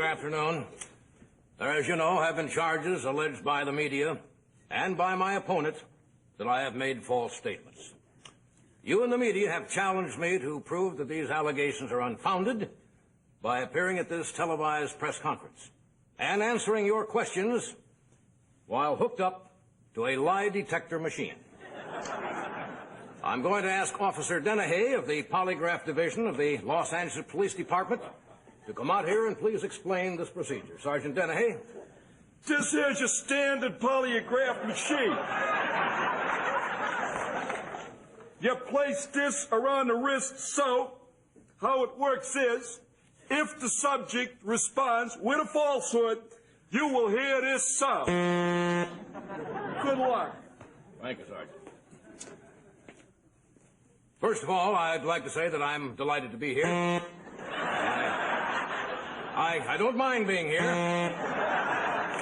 afternoon. There, as you know, have been charges alleged by the media and by my opponent that I have made false statements. You and the media have challenged me to prove that these allegations are unfounded by appearing at this televised press conference and answering your questions while hooked up to a lie detector machine. I'm going to ask Officer Dennehy of the Polygraph Division of the Los Angeles Police Department to come out here and please explain this procedure. Sergeant Dennehy. This here's your standard polygraph machine. You place this around the wrist so how it works is if the subject responds with a falsehood, you will hear this sound. Good luck. Thank you, Sergeant. First of all, I'd like to say that I'm delighted to be here. I don't mind being here.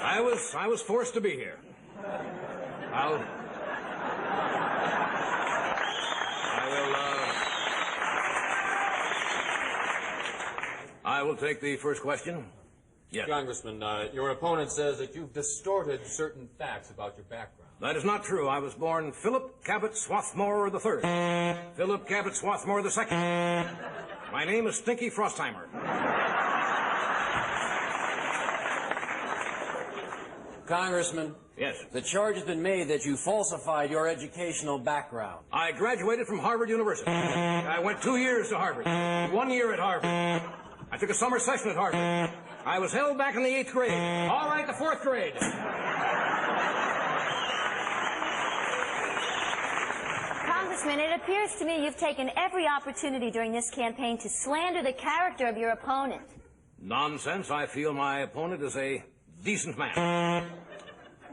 I was forced to be here. I will take the first question. Yes. Congressman, your opponent says that you've distorted certain facts about your background. That is not true. I was born Philip Cabot Swarthmore III. Philip Cabot Swarthmore II. My name is Stinky Frostheimer. Congressman. Yes. The charge has been made that you falsified your educational background. I graduated from Harvard University. I went 2 years to Harvard. 1 year at Harvard. I took a summer session at Harvard. I was held back in the 8th grade. All right, the 4th grade. Congressman, it appears to me you've taken every opportunity during this campaign to slander the character of your opponent. Nonsense. I feel my opponent is a decent man.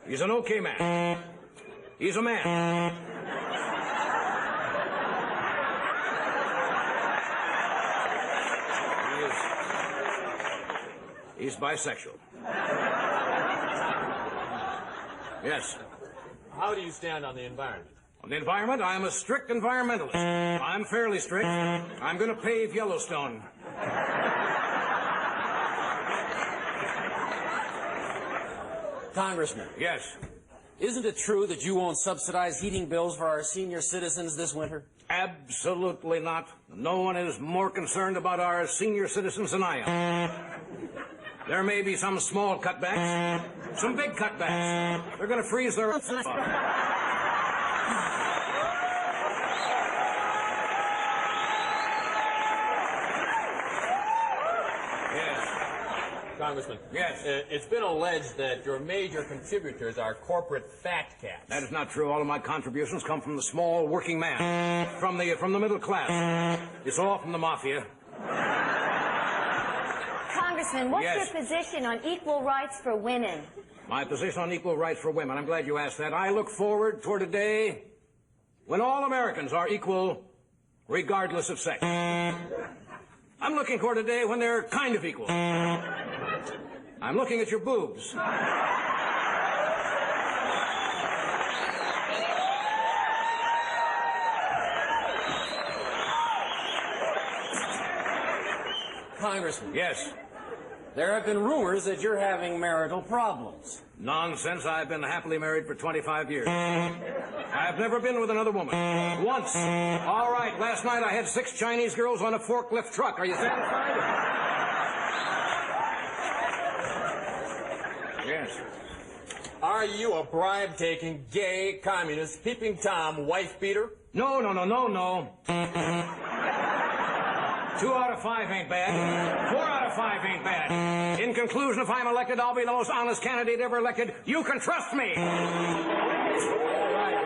He's an okay man. He's a man. He's bisexual. Yes. How do you stand on the environment? On the environment, I'm a strict environmentalist. I'm fairly strict. I'm going to pave Yellowstone. Congressman. Yes. Isn't it true that you won't subsidize heating bills for our senior citizens this winter? Absolutely not. No one is more concerned about our senior citizens than I am. There may be some small cutbacks, some big cutbacks. They're going to freeze their... Congressman. Yes. It's been alleged that your major contributors are corporate fat cats. That is not true. All of my contributions come from the small working man, from the middle class. It's all from the mafia. Congressman, what's your position on equal rights for women? My position on equal rights for women. I'm glad you asked that. I look forward toward a day when all Americans are equal regardless of sex. I'm looking toward a day when they're kind of equal. I'm looking at your boobs. Congressman. Yes. There have been rumors that you're having marital problems. Nonsense. I've been happily married for 25 years. I've never been with another woman. Once. All right, last night I had 6 Chinese girls on a forklift truck. Are you satisfied? Yes. Are you a bribe-taking, gay, communist, peeping Tom, wife-beater? No. 2 out of 5 ain't bad. 4 out of 5 ain't bad. In conclusion, if I'm elected, I'll be the most honest candidate ever elected. You can trust me. All right.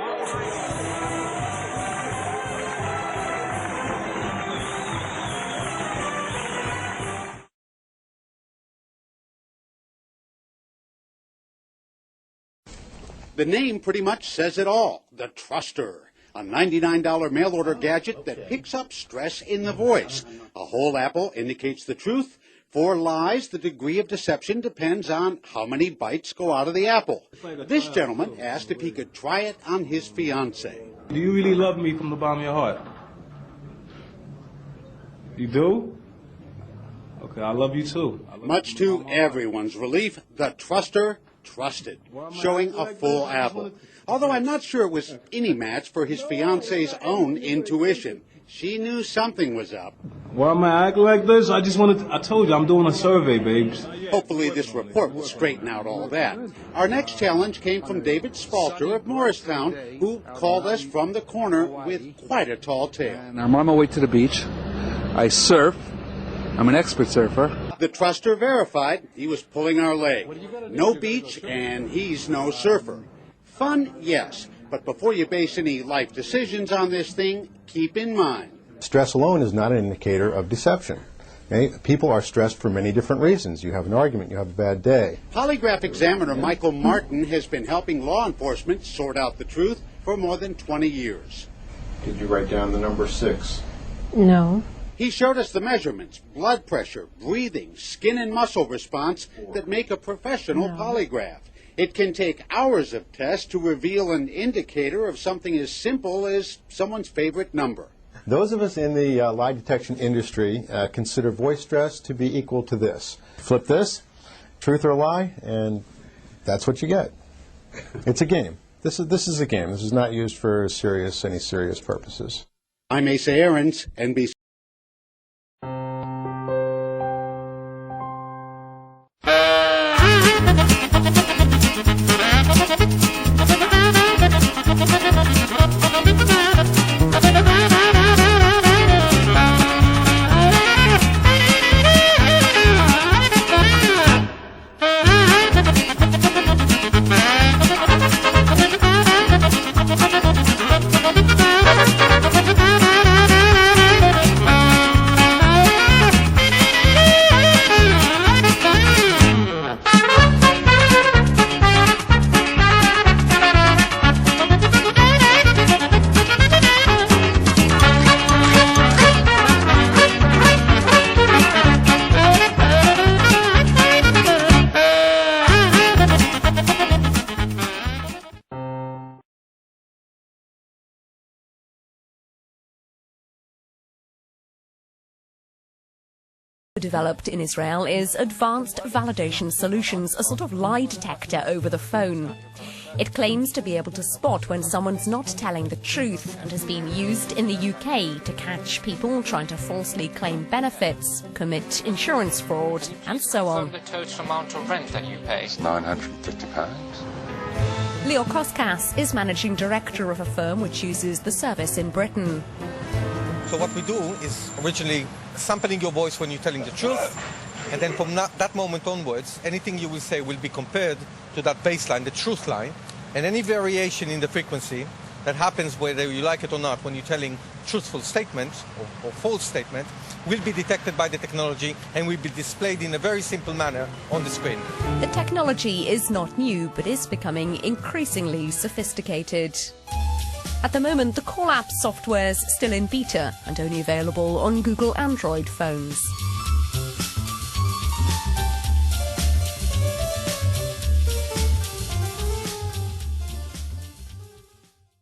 The name pretty much says it all. The Truster. A $99 mail-order gadget that picks up stress in the voice. A whole apple indicates the truth. For lies, the degree of deception depends on how many bites go out of the apple. This gentleman asked if he could try it on his fiancée. Do you really love me from the bottom of your heart? You do? Okay, I love you too. Much to everyone's relief, the truster trusted, showing a full apple. Although I'm not sure it was any match for his fiance's own intuition. She knew something was up. Why am I acting like this? I told you, I'm doing a survey, babes. Hopefully this report will straighten out all that. Our next challenge came from David Spalter of Morristown, who called us from the corner with quite a tall tale. I'm on my way to the beach. I surf. I'm an expert surfer. The truster verified he was pulling our leg. No beach, and he's no surfer. Fun, yes, but before you base any life decisions on this thing, keep in mind. Stress alone is not an indicator of deception. Okay? People are stressed for many different reasons. You have an argument, you have a bad day. Polygraph examiner Michael Martin has been helping law enforcement sort out the truth for more than 20 years. Did you write down the number 6? No. He showed us the measurements, blood pressure, breathing, skin and muscle response that make a professional polygraph. It can take hours of tests to reveal an indicator of something as simple as someone's favorite number. Those of us in the lie detection industry consider voice stress to be equal to this. Flip this, truth or lie, and that's what you get. It's a game. This is a game. This is not used for any serious purposes. I'm Asa Aarons, NBC. Developed in Israel is Advanced Validation Solutions, a sort of lie detector over the phone. It claims to be able to spot when someone's not telling the truth and has been used in the UK to catch people trying to falsely claim benefits, commit insurance fraud, and so on. The total amount of rent that you pay? It's £950. Leo Koskas is managing director of a firm which uses the service in Britain. So what we do is originally sampling your voice when you're telling the truth, and then from that moment onwards, anything you will say will be compared to that baseline, the truth line, and any variation in the frequency that happens, whether you like it or not, when you're telling truthful statements or false statements, will be detected by the technology and will be displayed in a very simple manner on the screen. The technology is not new, but is becoming increasingly sophisticated. At the moment, the Call app software's still in beta and only available on Google Android phones.